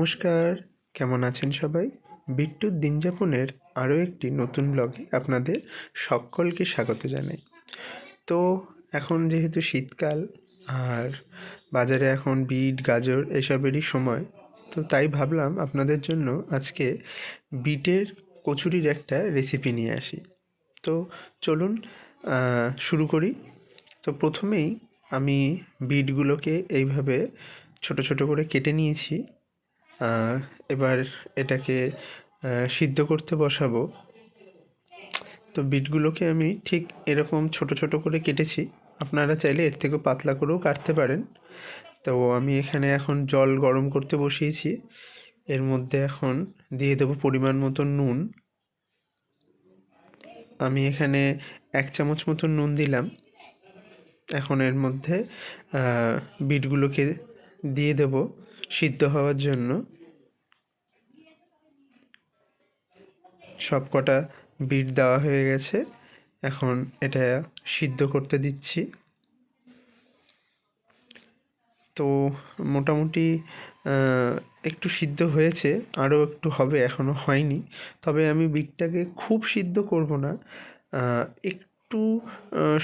নমস্কার, কেমন আছেন সবাই? বিট্টুর দিনযাপনের আরও একটি নতুন ব্লগে আপনাদের সকলকে স্বাগত জানাই। তো এখন যেহেতু শীতকাল আর বাজারে এখন বিট গাজর এসবেরই সময়, তো তাই ভাবলাম আপনাদের জন্য আজকে বিটের কচুরির একটা রেসিপি নিয়ে আসি। তো চলুন শুরু করি। তো প্রথমেই আমি বিটগুলোকে এইভাবে ছোট ছোট করে কেটে নিয়েছি। এবার এটাকে সিদ্ধ করতে বসাবো। তো বিটগুলোকে আমি ঠিক এরকম ছোট ছোট করে কেটেছি, আপনারা চাইলে এর থেকেও পাতলা করেও কাটতে পারেন। তো আমি এখানে এখন জল গরম করতে বসিয়েছি, এর মধ্যে এখন দিয়ে দেবো পরিমাণ মতো নুন। আমি এখানে 1 চামচ মতো নুন দিলাম। এখন এর মধ্যে বিটগুলোকে দিয়ে দেব সিদ্ধ হওয়ার জন্য। সব কটা বিট দেওয়া হয়ে গেছে, এখন এটা সিদ্ধ করতে দিচ্ছি। তো মোটামুটি একটু সিদ্ধ হয়েছে, আরও একটু হবে, এখনও হয়নি। তবে আমি বিটটাকে খুব সিদ্ধ করব না, একটু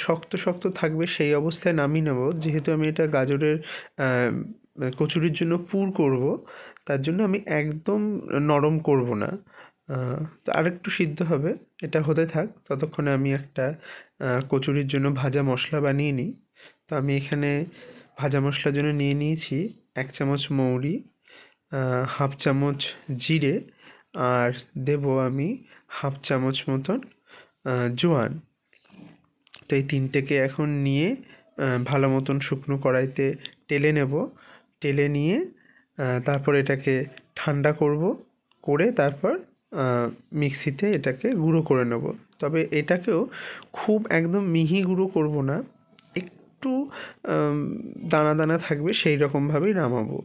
শক্ত শক্ত থাকবে সেই অবস্থায় নামিয়ে নেব। যেহেতু আমি এটা গাজরের কচুরির জন্য পুর করব, তার জন্য আমি একদম নরম করব না। তো আরেকটু সিদ্ধ হবে, এটা হতে থাক। ততক্ষণে আমি একটা কচুরির জন্য ভাজা মশলা বানিয়ে নিই। তো আমি এখানে ভাজা মশলার জন্য নিয়ে নিয়েছি 1 চামচ মৌরি, 1/2 চামচ জিরে, আর দেব আমি 1/2 চামচ মতন জোয়ান। তো এই তিনটেকে এখন নিয়ে ভালো মতন শুকনো কড়াইতে টেলে নেব। টেলে নিয়ে তারপর এটাকে ঠান্ডা করব, করে তারপর মিক্সিতে এটাকে গুঁড়ো করে নেব। তবে এটাকেও খুব একদম মিহি গুঁড়ো করব না, একটু দানা দানা থাকবে সেই রকমভাবেই নামাবো।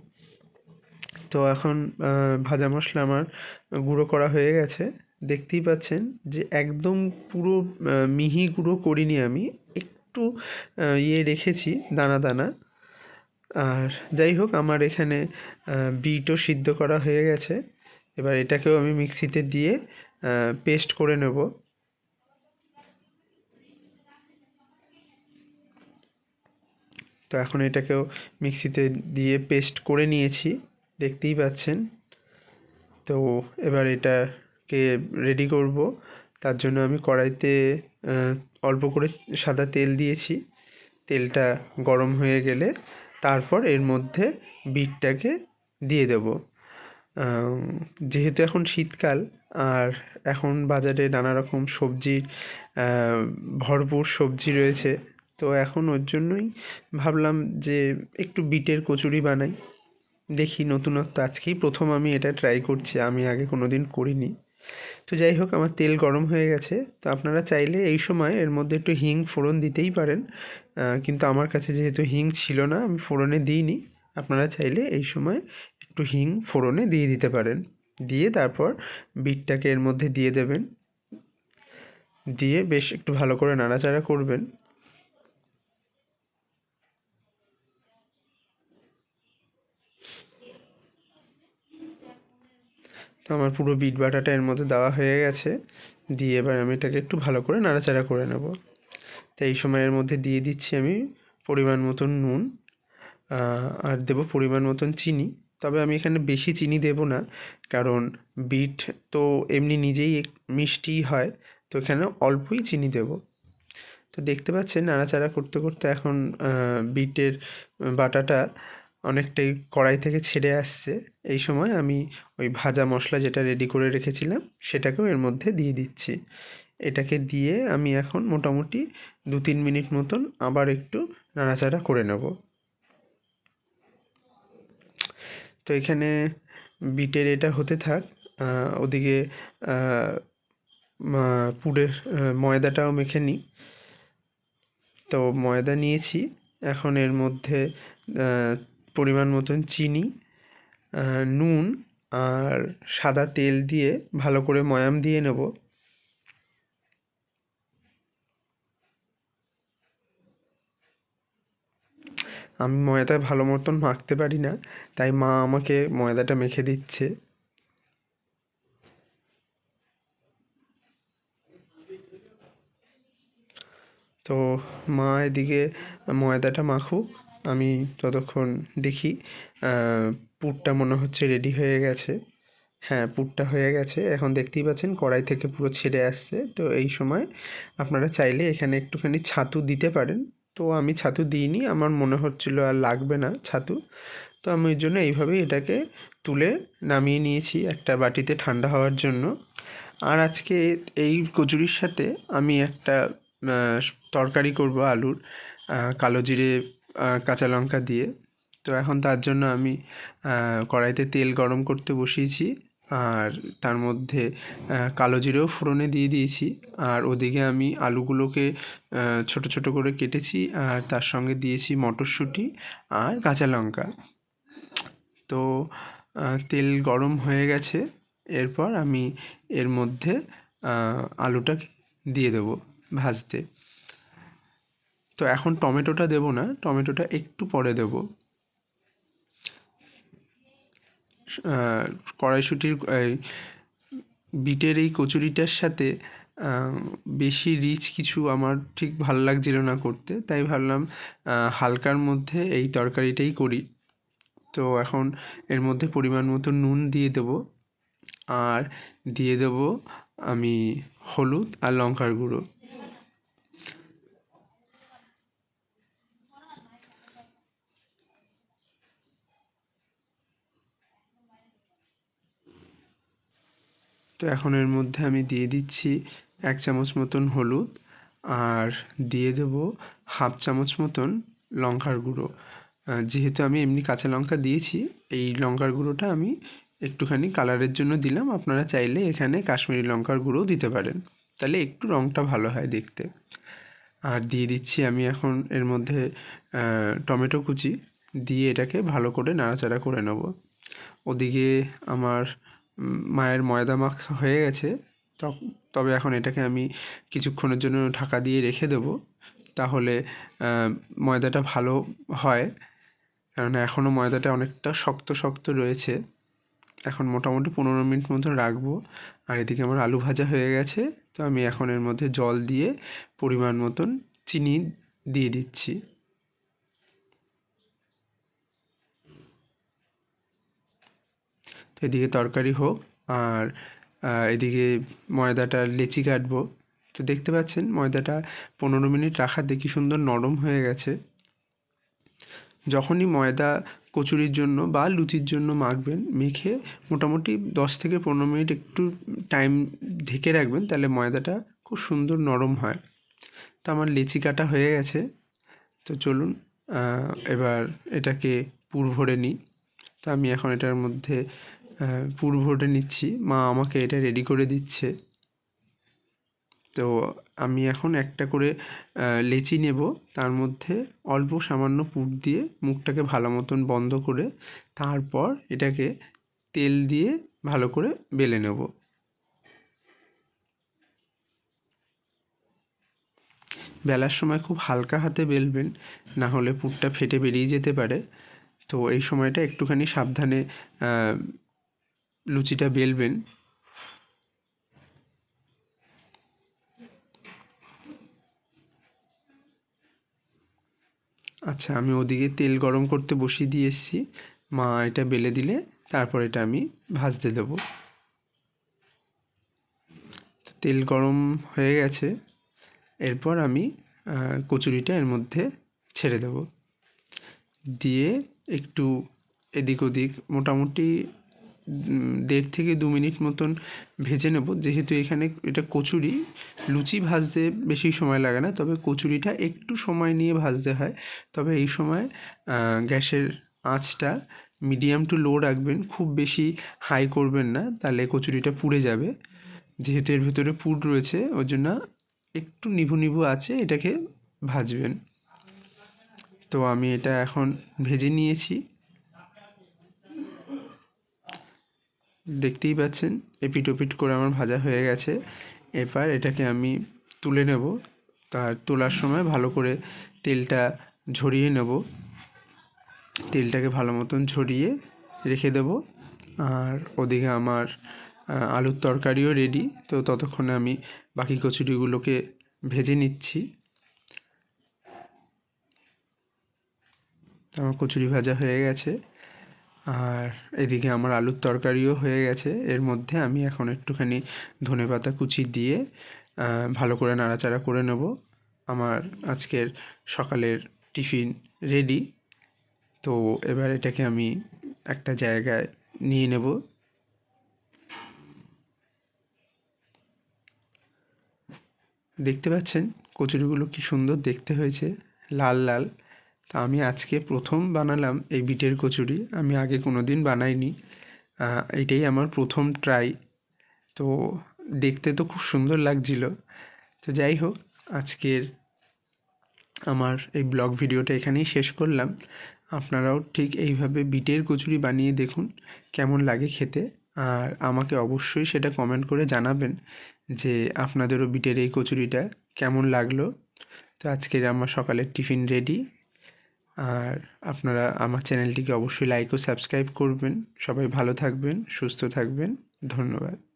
তো এখন ভাজা মশলা আমার গুঁড়ো করা হয়ে গেছে। দেখতেই পাচ্ছেন যে একদম পুরো মিহি গুঁড়ো করিনি আমি, একটু রেখেছি দানা দানা। আর যাই হোক, আমার এখানে বিটও সিদ্ধ করা হয়ে গেছে। এবার এটাকেও আমি মিক্সিতে দিয়ে পেস্ট করে নেব। তো এখন এটাকেও মিক্সিতে দিয়ে পেস্ট করে নিয়েছি, দেখতেই পাচ্ছেন। তো এবার এটাকে রেডি করব। তার জন্য আমি কড়াইতে অল্প করে সাদা তেল দিয়েছি। তেলটা গরম হয়ে গেলে তারপর এর মধ্যে বিটটাকে দিয়ে দেব। যেহেতু এখন শীতকাল আর এখন বাজারে নানা রকম সবজির ভরপুর সবজি রয়েছে, তো এখন ওর জন্যই ভাবলাম যে একটু বিটের কচুরি বানাই। দেখি, নতুনত্ব, আজকেই প্রথম আমি এটা ট্রাই করছি, আমি আগে কোনো দিন করিনি। তো যাই হোক, আমার তেল গরম হয়ে গেছে। তো আপনারা চাইলে এই সময় এর মধ্যে একটু হিং ফোড়ন দিতেই পারেন, কিন্তু আমার কাছে যেহেতু হিং ছিল না, আমি ফোড়নে দিইনি। আপনারা চাইলে এই সময় একটু হিং ফোড়নে দিয়ে দিতে পারেন। দিয়ে তারপর বিটটাকে এর মধ্যে দিয়ে দেবেন, দিয়ে বেশ একটু ভালো করে নাড়াচাড়া করবেন। তো আমার পুরো বিট বাটাটা এর মধ্যে দেওয়া হয়ে গেছে। দিয়ে এবার আমি এটাকে একটু ভালো করে নাড়াচাড়া করে নেব। তো এই সময়ের মধ্যে দিয়ে দিচ্ছি আমি পরিমাণ মতন নুন, আর দেব পরিমাণ মতন চিনি। তবে আমি এখানে বেশি চিনি দেব না, কারণ বিট তো এমনি নিজেই মিষ্টি হয়, তো এখানে অল্পই চিনি দেব। তো দেখতে পাচ্ছেন নাড়াচাড়া করতে করতে এখন বিটের বাটাটা অনেকটাই কড়াই থেকে ছেড়ে আসছে। এই সময় আমি ওই ভাজা মশলা যেটা রেডি করে রেখেছিলাম সেটাকেও এর মধ্যে দিয়ে দিচ্ছি। এটাকে দিয়ে আমি এখন মোটামুটি 2-3 মিনিট মতন আবার একটু নাড়াচাড়া করে নেব। তো এখানে বিটের এটা হতে থাক, ওদিকে পুরের ময়দাটাও মেখে নিই। তো ময়দা নিয়েছি, এখন এর মধ্যে পরিমাণ মতন চিনি, নুন আর সাদা তেল দিয়ে ভালো করে ময়াম দিয়ে নেব। আমি ময়দা ভালো মতন মাখতে পারি না, তাই মা আমাকে ময়দাটা মেখে দিচ্ছে। তো মা এদিকে ময়দাটা মাখুক, আমি ততক্ষণ দেখি। পুরটা মনে হচ্ছে রেডি হয়ে গেছে। হ্যাঁ, পুরটা হয়ে গেছে। এখন দেখতেই পাচ্ছেন কড়াই থেকে পুরো ছেড়ে আসছে। তো এই সময় আপনারা চাইলে এখানে একটুখানি ছাতু দিতে পারেন। তো আমি ছাতু দিইনি, আমার মনে হচ্ছিলো আর লাগবে না ছাতু। তো আমি ওই জন্য এইভাবেই এটাকে তুলে নামিয়ে নিয়েছি একটা বাটিতে ঠান্ডা হওয়ার জন্য। আর আজকে এই কচুরির সাথে আমি একটা তরকারি করব আলুর, কালো জিরে কাঁচা লঙ্কা দিয়ে। তো এখন তার জন্য আমি কড়াইতে তেল গরম করতে বসিয়েছি, আর তার মধ্যে কালো জিরেও ফোড়নে দিয়ে দিয়েছি। আর ওদিকে আমি আলুগুলোকে ছোট ছোট করে কেটেছি, আর তার সঙ্গে দিয়েছি মটরশুঁটি আর কাঁচা লঙ্কা। তো তেল গরম হয়ে গেছে, এরপর আমি এর মধ্যে আলুটা দিয়ে দেবো ভাজতে। তো এখন টমেটোটা দেবো না, টমেটোটা একটু পরে দেবো। কড়াইশুঁটির বিটের এই কচুরিটার সাথে বেশি রিচ কিছু আমার ঠিক ভালো লাগছিল না করতে, তাই ভাবলাম হালকার মধ্যে এই তরকারিটাই করি। তো এখন এর মধ্যে পরিমাণ মতো নুন দিয়ে দেবো, আর দিয়ে দেবো আমি হলুদ আর লঙ্কার গুঁড়ো। তো এখন এর মধ্যে আমি দিয়ে দিচ্ছি 1 চামচ মতন হলুদ, আর দিয়ে দেবো 1/2 চামচ মতন লঙ্কার গুঁড়ো। যেহেতু আমি এমনি কাঁচা লঙ্কা দিয়েছি, এই লঙ্কার গুঁড়োটা আমি একটুখানি কালারের জন্য দিলাম। আপনারা চাইলে এখানে কাশ্মীরি লঙ্কার গুঁড়োও দিতে পারেন, তাহলে একটু রঙটা ভালো হয় দেখতে। আর দিয়ে দিচ্ছি আমি এখন এর মধ্যে টমেটো কুচি দিয়ে এটাকে ভালো করে নাড়াচাড়া করে নেব। ওদিকে আমার মায়ের ময়দা মাখা হয়ে গেছে। তবে এখন এটাকে আমি কিছুক্ষণের জন্য ঢাকা দিয়ে রেখে দেবো, তাহলে ময়দাটা ভালো হয়। কেননা এখনও ময়দাটা অনেকটা শক্ত শক্ত রয়েছে। এখন মোটামুটি 15 মিনিট মতো রাখবো। আর এদিকে আমার আলু ভাজা হয়ে গেছে। তো আমি এখন এর মধ্যে জল দিয়ে পরিমাণ মতন চিনি দিয়ে দিচ্ছি। তো এদিকে তরকারি হোক, আর এদিকে ময়দাটা লেচি কাটবো। তো দেখতে পাচ্ছেন ময়দাটা 15 মিনিট রাখাতে কি সুন্দর নরম হয়ে গেছে। যখনই ময়দা কচুরির জন্য বা লুচির জন্য মাখবেন, মেখে মোটামুটি 10 থেকে 15 মিনিট একটু টাইম ঢেকে রাখবেন, তাহলে ময়দাটা খুব সুন্দর নরম হয়। তো আমার লেচি কাটা হয়ে গেছে। তো চলুন এবার এটাকে পুর ভরে নিই। তো আমি এখন এটার মধ্যে পুর ভরে নিচ্ছি, মা আমাকে এটা রেডি করে দিচ্ছে। তো আমি এখন একটা করে লেচি নেব, তার মধ্যে অল্প সামান্য পুর দিয়ে মুখটাকে ভালো মতন বন্ধ করে তারপর এটাকে তেল দিয়ে ভালো করে বেলে নেব। বেলার সময় খুব হালকা হাতে বেলবেন, না হলে পুরটা ফেটে বেরিয়ে যেতে পারে। তো এই সময়টা একটুখানি সাবধানে লুচিটা বেলবেন। আচ্ছা, আমি ওদিকে তেল গরম করতে বসিয়ে দিয়ে এসেছি। মা এটা বেলে দিলে তারপর এটা আমি ভাজতে দেবো। তেল গরম হয়ে গেছে, এরপর আমি কচুরিটা এর মধ্যে ছেড়ে দেব, দিয়ে একটু এদিক ওদিক মোটামুটি 1.5 থেকে 2 মিনিট মতন ভেজে নেব। যেহেতু এখানে এটা কচুরি, লুচি ভাজতে বেশি সময় লাগে না, তবে কচুরিটা একটু সময় নিয়ে ভাজতে হয়। তবে এই সময় গ্যাসের আঁচটা মিডিয়াম টু লো রাখবেন, খুব বেশি হাই করবেন না, তাহলে কচুরিটা পুড়ে যাবে। যেহেতু এর ভেতরে পুর রয়েছে, ওই জন্য একটু নিভু নিভু আছে এটাকে ভাজবেন। তো আমি এটা এখন ভেজে নিয়েছি, দেখতেই পাচ্ছেন এপিট ওপিট করে আমার ভাজা হয়ে গেছে। এবার এটাকে আমি তুলে নেব। তার তোলার সময় ভালো করে তেলটা ঝরিয়ে নেব। তেলটাকে ভালো মতন ঝরিয়ে রেখে দেবো। আর ওদিকে আমার আলুর তরকারিও রেডি। তো ততক্ষণে আমি বাকি কচুরিগুলোকে ভেজে নিচ্ছি। আমার কচুরি ভাজা হয়ে গেছে, আর এদিকে আমার আলুর তরকারিও হয়ে গেছে। এর মধ্যে আমি এখন একটুখানি ধনেপাতা কুচি দিয়ে ভালো করে নাড়াচাড়া করে নেব। আমার আজকের সকালের টিফিন রেডি। তো এবার এটাকে আমি একটা জায়গায় নিয়ে নেব। দেখতে পাচ্ছেন কচুরিগুলো কি সুন্দর দেখতে হয়েছে, লাল লাল। তা আমি আজকে প্রথম বানালাম এই বিটের কচুরি, আমি আগে কোনো দিন বানাইনি। এটাই আমার প্রথম ট্রাই। তো দেখতে তো খুব সুন্দর লাগছিল। তো যাই হোক, আজকের আমার এই ব্লগ ভিডিওটা এখানেই শেষ করলাম। আপনারাও ঠিক এইভাবে বিটের কচুরি বানিয়ে দেখুন কেমন লাগে খেতে, আর আমাকে অবশ্যই সেটা কমেন্ট করে জানাবেন যে আপনাদেরও বিটের এই কচুরিটা কেমন লাগলো। তো আজকের আমার সকালের টিফিন রেডি। আর আপনারা আমার চ্যানেলটিকে অবশ্যই লাইক ও সাবস্ক্রাইব করবেন। সবাই ভালো থাকবেন, সুস্থ থাকবেন। ধন্যবাদ।